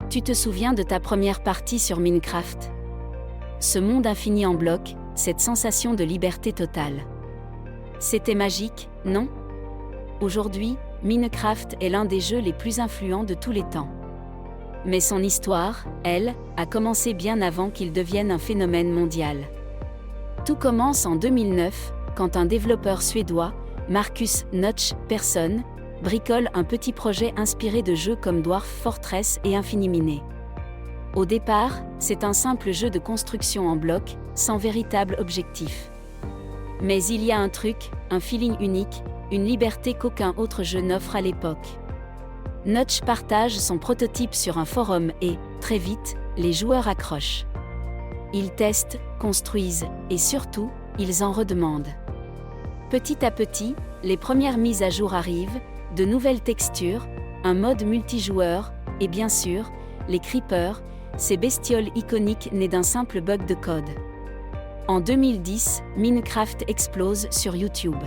Tu te souviens de ta première partie sur Minecraft? Ce monde infini en bloc, cette sensation de liberté totale. C'était magique, non? Aujourd'hui, Minecraft est l'un des jeux les plus influents de tous les temps. Mais son histoire, elle, a commencé bien avant qu'il devienne un phénomène mondial. Tout commence en 2009, quand un développeur suédois, Marcus Notch Persson, bricole un petit projet inspiré de jeux comme Dwarf Fortress et Infiniminé. Au départ, c'est un simple jeu de construction en bloc, sans véritable objectif. Mais il y a un truc, un feeling unique, une liberté qu'aucun autre jeu n'offre à l'époque. Notch partage son prototype sur un forum et, très vite, les joueurs accrochent. Ils testent, construisent, et surtout, ils en redemandent. Petit à petit, les premières mises à jour arrivent, de nouvelles textures, un mode multijoueur, et bien sûr, les creepers, ces bestioles iconiques nées d'un simple bug de code. En 2010, Minecraft explose sur YouTube.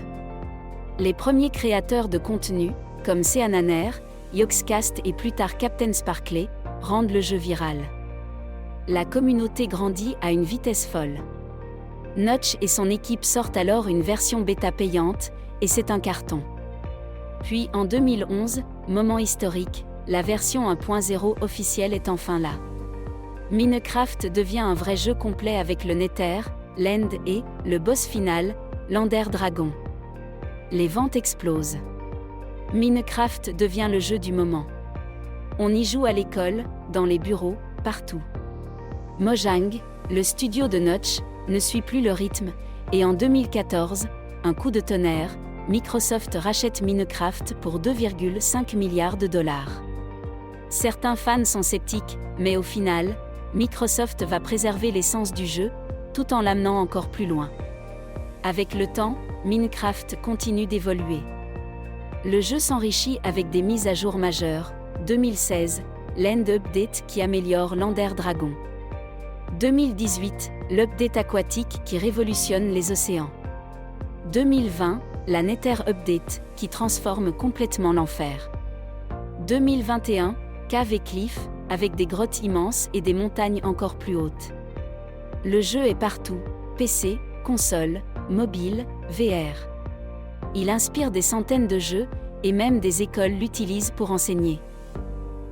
Les premiers créateurs de contenu, comme Seananer, Yogscast et plus tard Captain Sparkley, rendent le jeu viral. La communauté grandit à une vitesse folle. Notch et son équipe sortent alors une version bêta payante, et c'est un carton. Puis en 2011, moment historique, la version 1.0 officielle est enfin là. Minecraft devient un vrai jeu complet avec le Nether, l'End et, le boss final, l'Ender Dragon. Les ventes explosent. Minecraft devient le jeu du moment. On y joue à l'école, dans les bureaux, partout. Mojang, le studio de Notch, ne suit plus le rythme, et en 2014, un coup de tonnerre, Microsoft rachète Minecraft pour 2,5 milliards de dollars. Certains fans sont sceptiques, mais au final, Microsoft va préserver l'essence du jeu, tout en l'amenant encore plus loin. Avec le temps, Minecraft continue d'évoluer. Le jeu s'enrichit avec des mises à jour majeures. 2016, l'End Update qui améliore l'Ender Dragon. 2018, l'Update aquatique qui révolutionne les océans. 2020, la Nether Update qui transforme complètement l'enfer. 2021, Cave et Cliff, avec des grottes immenses et des montagnes encore plus hautes. Le jeu est partout, PC, console, mobile, VR. Il inspire des centaines de jeux, et même des écoles l'utilisent pour enseigner.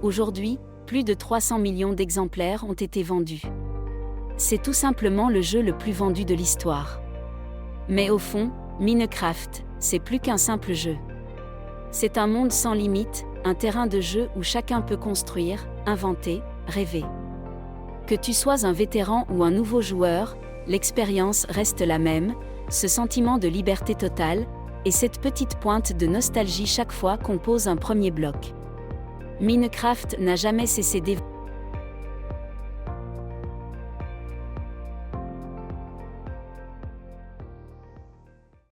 Aujourd'hui, plus de 300 millions d'exemplaires ont été vendus. C'est tout simplement le jeu le plus vendu de l'histoire. Mais au fond, Minecraft, c'est plus qu'un simple jeu. C'est un monde sans limite, un terrain de jeu où chacun peut construire, inventer, rêver. Que tu sois un vétéran ou un nouveau joueur, l'expérience reste la même, ce sentiment de liberté totale, et cette petite pointe de nostalgie chaque fois qu'on pose un premier bloc. Minecraft n'a jamais cessé d'évoluer.